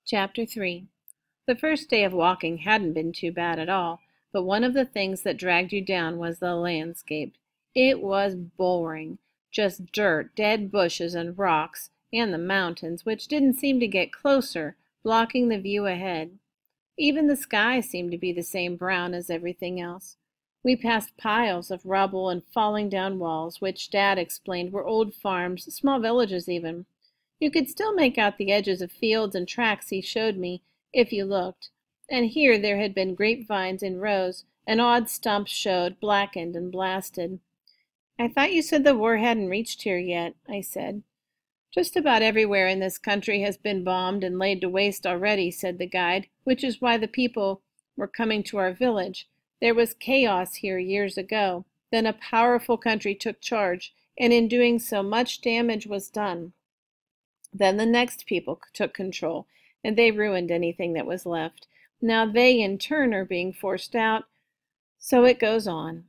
Chapter 3. The first day of walking hadn't been too bad at all, but one of the things that dragged you down was the landscape. It was boring. Just dirt, dead bushes and rocks, and the mountains, which didn't seem to get closer, blocking the view ahead. Even the sky seemed to be the same brown as everything else. We passed piles of rubble and falling down walls, which Dad explained were old farms, small villages even. You could still make out the edges of fields and tracks he showed me, if you looked, and here there had been grapevines in rows, and odd stumps showed, blackened and blasted. "I thought you said the war hadn't reached here yet," I said. "Just about everywhere in this country has been bombed and laid to waste already," said the guide, "which is why the people were coming to our village. There was chaos here years ago. Then a powerful country took charge, and in doing so much damage was done. Then the next people took control, and they ruined anything that was left. Now they, in turn, are being forced out. So it goes on."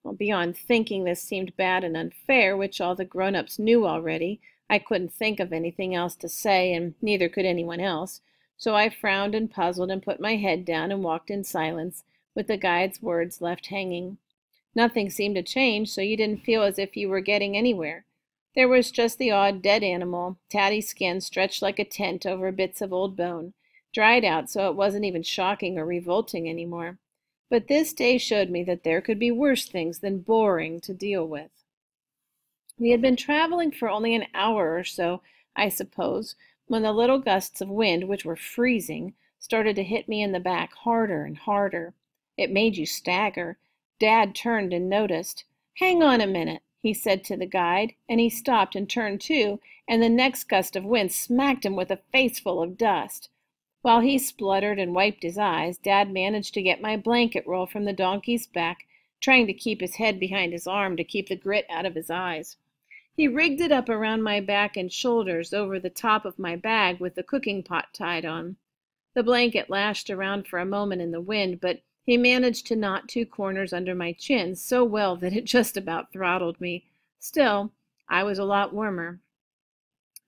Well, beyond thinking this seemed bad and unfair, which all the grown-ups knew already, I couldn't think of anything else to say, and neither could anyone else. So I frowned and puzzled and put my head down and walked in silence, with the guide's words left hanging. Nothing seemed to change, so you didn't feel as if you were getting anywhere. There was just the odd dead animal, tatty skin stretched like a tent over bits of old bone, dried out so it wasn't even shocking or revolting anymore. But this day showed me that there could be worse things than boring to deal with. We had been traveling for only an hour or so, I suppose, when the little gusts of wind, which were freezing, started to hit me in the back harder and harder. It made you stagger. Dad turned and noticed. "Hang on a minute," he said to the guide, and he stopped and turned too, and the next gust of wind smacked him with a face full of dust. While he spluttered and wiped his eyes, Dad managed to get my blanket roll from the donkey's back, trying to keep his head behind his arm to keep the grit out of his eyes. He rigged it up around my back and shoulders over the top of my bag with the cooking pot tied on. The blanket lashed around for a moment in the wind, but he managed to knot two corners under my chin so well that it just about throttled me. Still, I was a lot warmer.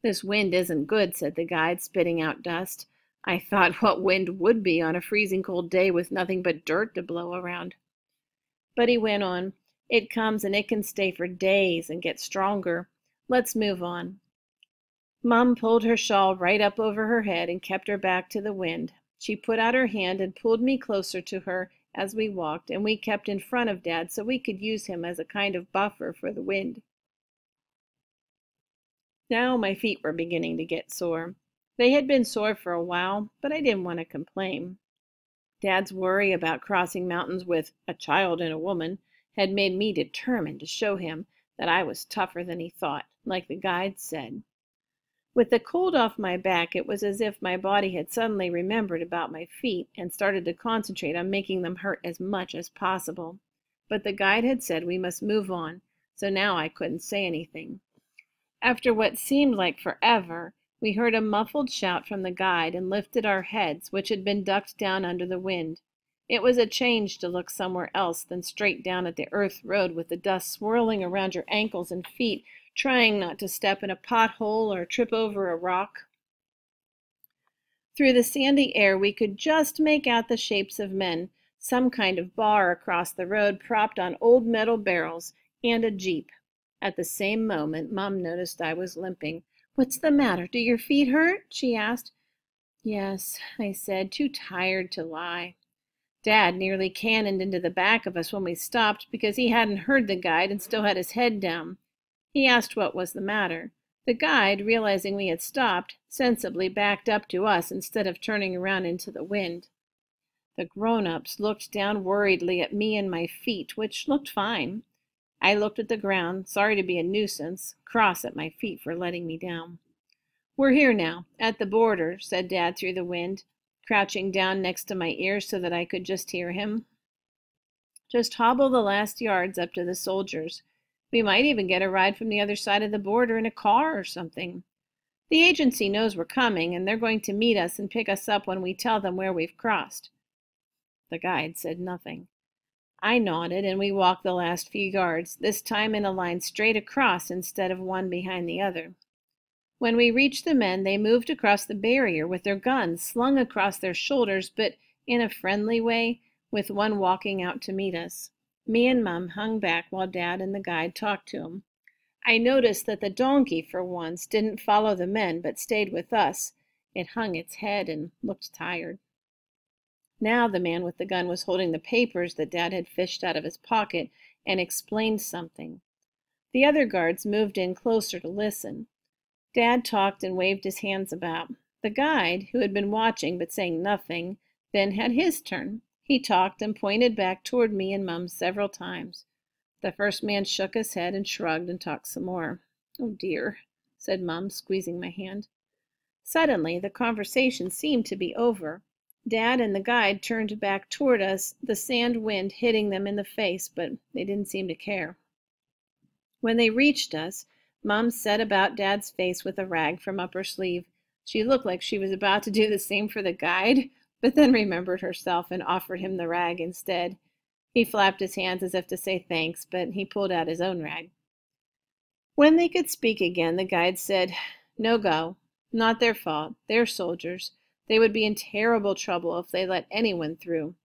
"This wind isn't good," said the guide, spitting out dust. I thought what wind would be on a freezing cold day with nothing but dirt to blow around. But he went on. "It comes and it can stay for days and get stronger. Let's move on." Mom pulled her shawl right up over her head and kept her back to the wind. She put out her hand and pulled me closer to her as we walked, and we kept in front of Dad so we could use him as a kind of buffer for the wind. Now my feet were beginning to get sore. They had been sore for a while, but I didn't want to complain. Dad's worry about crossing mountains with a child and a woman had made me determined to show him that I was tougher than he thought, like the guide said. With the cold off my back, it was as if my body had suddenly remembered about my feet and started to concentrate on making them hurt as much as possible. But the guide had said we must move on, so now I couldn't say anything. After what seemed like forever, we heard a muffled shout from the guide and lifted our heads, which had been ducked down under the wind. It was a change to look somewhere else than straight down at the earth road with the dust swirling around your ankles and feet, trying not to step in a pothole or trip over a rock. Through the sandy air we could just make out the shapes of men, some kind of bar across the road propped on old metal barrels, and a jeep. At the same moment Mom noticed I was limping. "What's the matter? Do your feet hurt?" she asked. "Yes," I said, too tired to lie. Dad nearly cannoned into the back of us when we stopped because he hadn't heard the guide and still had his head down. He asked what was the matter. The guide, realizing we had stopped, sensibly backed up to us instead of turning around into the wind. The grown-ups looked down worriedly at me and my feet, which looked fine. I looked at the ground, sorry to be a nuisance, cross at my feet for letting me down. "We're here now, at the border," said Dad through the wind, crouching down next to my ear so that I could just hear him. "Just hobble the last yards up to the soldiers. We might even get a ride from the other side of the border in a car or something. The agency knows we're coming, and they're going to meet us and pick us up when we tell them where we've crossed." The guide said nothing. I nodded, and we walked the last few yards, this time in a line straight across instead of one behind the other. When we reached the men, they moved across the barrier with their guns slung across their shoulders, but in a friendly way, with one walking out to meet us. Me and Mum hung back while Dad and the guide talked to him. I noticed that the donkey, for once, didn't follow the men, but stayed with us. It hung its head and looked tired. Now the man with the gun was holding the papers that Dad had fished out of his pocket and explained something. The other guards moved in closer to listen. Dad talked and waved his hands about. The guide, who had been watching but saying nothing, then had his turn. He talked and pointed back toward me and Mum several times. The first man shook his head and shrugged and talked some more. "Oh, dear," said Mum, squeezing my hand. Suddenly, the conversation seemed to be over. Dad and the guide turned back toward us, the sand wind hitting them in the face, but they didn't seem to care. When they reached us, Mum set about Dad's face with a rag from up her sleeve. She looked like she was about to do the same for the guide, but then remembered herself and offered him the rag instead. He flapped his hands as if to say thanks, but he pulled out his own rag. When they could speak again, the guide said, "No go. Not their fault. They're soldiers. They would be in terrible trouble if they let anyone through."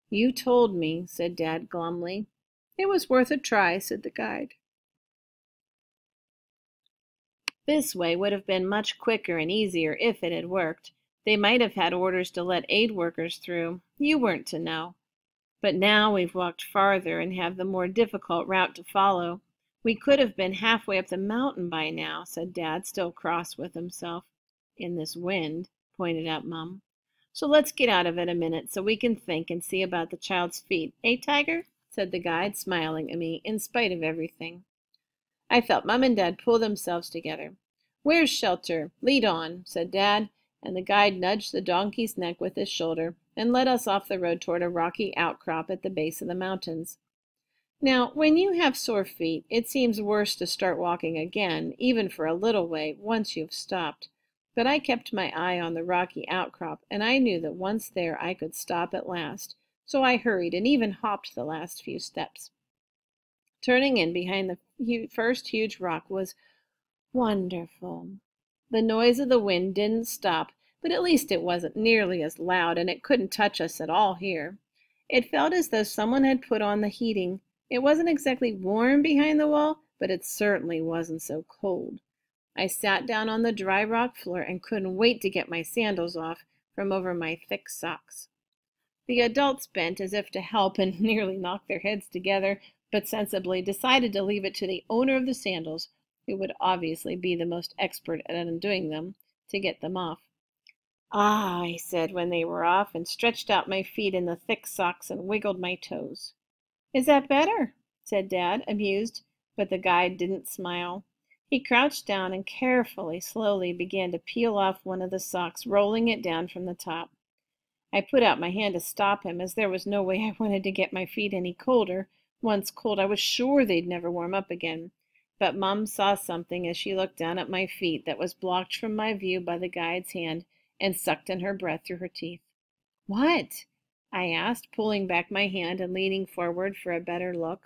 "You told me," said Dad glumly. "It was worth a try," said the guide. This way would have been much quicker and easier if it had worked. They might have had orders to let aid workers through. You weren't to know. But now we've walked farther and have the more difficult route to follow. We could have been halfway up the mountain by now," said Dad, still cross with himself. "In this wind," pointed out Mum. "So let's get out of it a minute so we can think and see about the child's feet. Eh, Tiger?" said the guide, smiling at me in spite of everything. I felt Mum and Dad pull themselves together. "Where's shelter? Lead on," said Dad, and the guide nudged the donkey's neck with his shoulder and led us off the road toward a rocky outcrop at the base of the mountains. Now, when you have sore feet, it seems worse to start walking again, even for a little way, once you've stopped. But I kept my eye on the rocky outcrop, and I knew that once there I could stop at last, so I hurried and even hopped the last few steps. Turning in behind the first huge rock was wonderful. The noise of the wind didn't stop, but at least it wasn't nearly as loud, and it couldn't touch us at all here. It felt as though someone had put on the heating. It wasn't exactly warm behind the wall, but it certainly wasn't so cold. I sat down on the dry rock floor and couldn't wait to get my sandals off from over my thick socks. The adults bent as if to help and nearly knocked their heads together, but sensibly decided to leave it to the owner of the sandals, who would obviously be the most expert at undoing them, to get them off. "Ah," I said when they were off, and stretched out my feet in the thick socks and wiggled my toes. "Is that better?" said Dad, amused, but the guide didn't smile. He crouched down and carefully, slowly began to peel off one of the socks, rolling it down from the top. I put out my hand to stop him, as there was no way I wanted to get my feet any colder. Once cold, I was sure they'd never warm up again. But Mum saw something as she looked down at my feet that was blocked from my view by the guide's hand, and sucked in her breath through her teeth. "What?" I asked, pulling back my hand and leaning forward for a better look.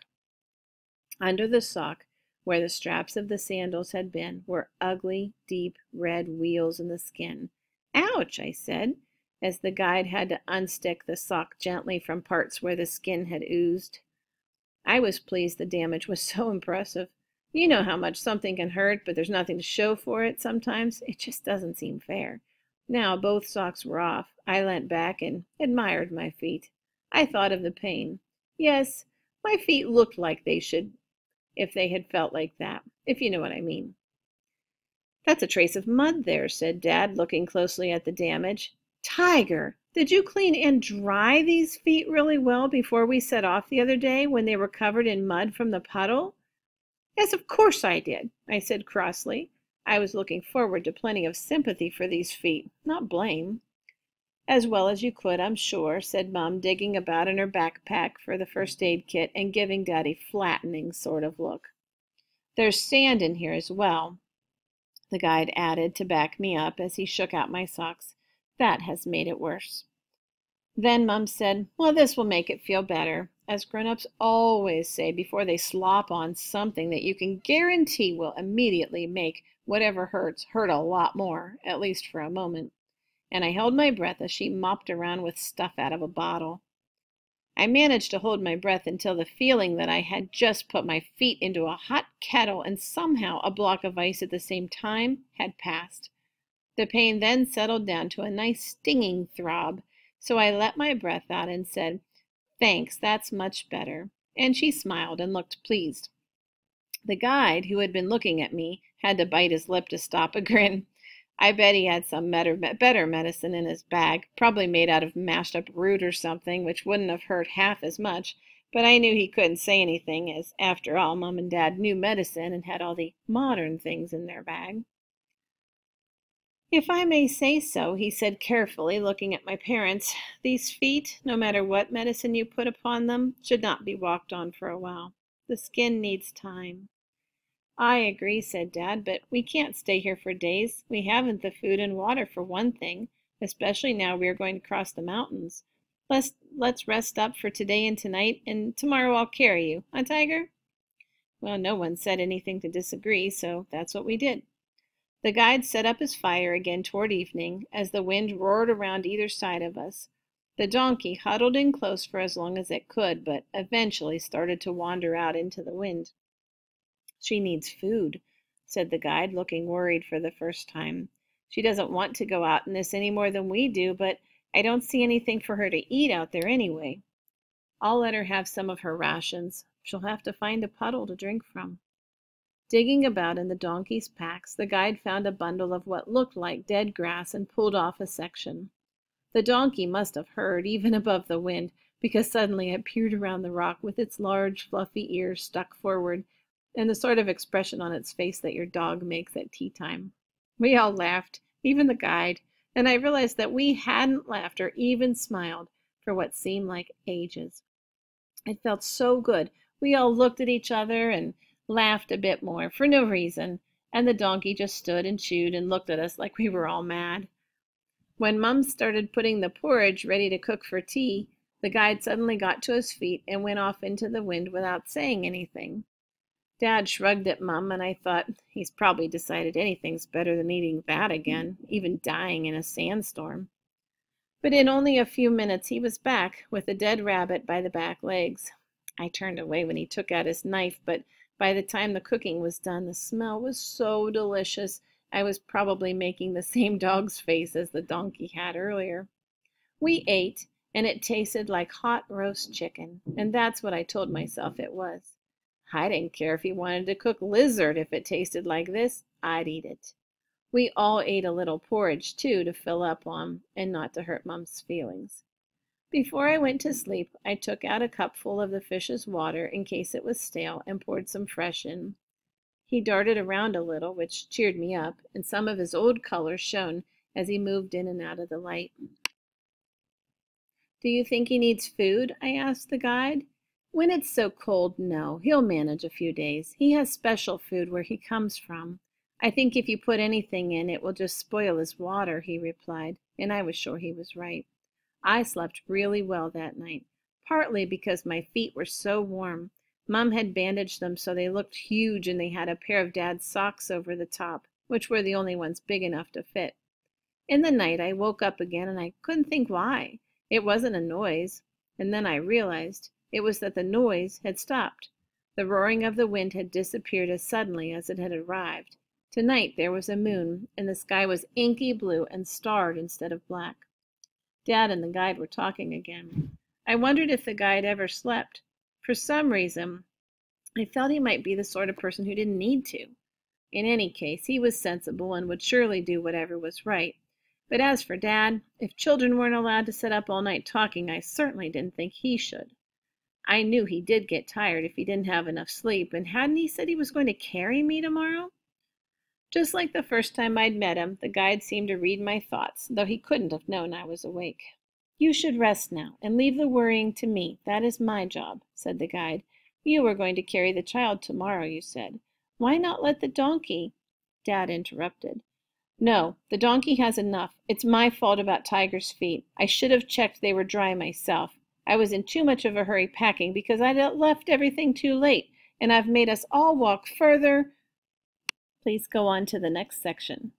Under the sock, where the straps of the sandals had been, were ugly, deep red wheals in the skin. "Ouch!" I said, as the guide had to unstick the sock gently from parts where the skin had oozed. I was pleased the damage was so impressive. You know how much something can hurt, but there's nothing to show for it sometimes. It just doesn't seem fair. Now both socks were off. I leant back and admired my feet. I thought of the pain. Yes, my feet looked like they should if they had felt like that, if you know what I mean. "That's a trace of mud there," said Dad, looking closely at the damage. "Tiger, did you clean and dry these feet really well before we set off the other day when they were covered in mud from the puddle?" "Yes, of course I did," I said crossly. I was looking forward to plenty of sympathy for these feet, not blame. "As well as you could, I'm sure," said Mum, digging about in her backpack for the first aid kit and giving Dad a flattening sort of look. "There's sand in here as well," the guide added to back me up as he shook out my socks. "That has made it worse." Then Mum said, "Well, this will make it feel better," as grown-ups always say before they slop on something that you can guarantee will immediately make Whatever hurts hurt a lot more, at least for a moment, and I held my breath as she mopped around with stuff out of a bottle. I managed to hold my breath until the feeling that I had just put my feet into a hot kettle and somehow a block of ice at the same time had passed. The pain then settled down to a nice stinging throb, so I let my breath out and said, "Thanks, that's much better." And she smiled and looked pleased. The guide, who had been looking at me, had to bite his lip to stop a grin. I bet he had some better medicine in his bag, probably made out of mashed up root or something, which wouldn't have hurt half as much, but I knew he couldn't say anything, as, after all, Mom and Dad knew medicine and had all the modern things in their bag. "If I may say so," he said carefully, looking at my parents, "these feet, no matter what medicine you put upon them, should not be walked on for a while. The skin needs time." "I agree," said Dad, "but we can't stay here for days. We haven't the food and water for one thing, especially now we are going to cross the mountains. Let's rest up for today and tonight, and tomorrow I'll carry you, huh, Tiger?" Well, no one said anything to disagree, so that's what we did. The guide set up his fire again toward evening, as the wind roared around either side of us. The donkey huddled in close for as long as it could, but eventually started to wander out into the wind. "She needs food," said the guide, looking worried for the first time. "She doesn't want to go out in this any more than we do, but I don't see anything for her to eat out there anyway." "I'll let her have some of her rations. She'll have to find a puddle to drink from." Digging about in the donkey's packs, the guide found a bundle of what looked like dead grass and pulled off a section. The donkey must have heard, even above the wind, because suddenly it peered around the rock with its large, fluffy ears stuck forward, and the sort of expression on its face that your dog makes at tea time. We all laughed, even the guide, and I realized that we hadn't laughed or even smiled for what seemed like ages. It felt so good. We all looked at each other and laughed a bit more, for no reason, and the donkey just stood and chewed and looked at us like we were all mad. When Mum started putting the porridge ready to cook for tea, the guide suddenly got to his feet and went off into the wind without saying anything. Dad shrugged at Mum, and I thought, he's probably decided anything's better than eating that again, even dying in a sandstorm. But in only a few minutes he was back, with a dead rabbit by the back legs. I turned away when he took out his knife, but by the time the cooking was done, the smell was so delicious, I was probably making the same dog's face as the donkey had earlier. We ate, and it tasted like hot roast chicken, and that's what I told myself it was. I didn't care if he wanted to cook lizard. If it tasted like this, I'd eat it. We all ate a little porridge, too, to fill up on, and not to hurt Mum's feelings. Before I went to sleep, I took out a cupful of the fish's water in case it was stale and poured some fresh in. He darted around a little, which cheered me up, and some of his old color shone as he moved in and out of the light. "Do you think he needs food?" I asked the guide. "When it's so cold, no. He'll manage a few days. He has special food where he comes from. I think if you put anything in, it will just spoil his water," he replied, and I was sure he was right. I slept really well that night, partly because my feet were so warm. Mum had bandaged them so they looked huge, and they had a pair of Dad's socks over the top, which were the only ones big enough to fit. In the night I woke up again, and I couldn't think why. It wasn't a noise, and then I realized it was that the noise had stopped. The roaring of the wind had disappeared as suddenly as it had arrived. Tonight there was a moon, and the sky was inky blue and starred instead of black. Dad and the guide were talking again. I wondered if the guide ever slept. For some reason, I felt he might be the sort of person who didn't need to. In any case, he was sensible and would surely do whatever was right. But as for Dad, if children weren't allowed to sit up all night talking, I certainly didn't think he should. I knew he did get tired if he didn't have enough sleep, and hadn't he said he was going to carry me tomorrow? Just like the first time I'd met him, the guide seemed to read my thoughts, though he couldn't have known I was awake. "You should rest now, and leave the worrying to me. That is my job," said the guide. "You are going to carry the child tomorrow, you said. Why not let the donkey—" Dad interrupted. "No, the donkey has enough. It's my fault about Tiger's feet. I should have checked they were dry myself. I was in too much of a hurry packing because I'd left everything too late, and I've made us all walk further—" Please go on to the next section.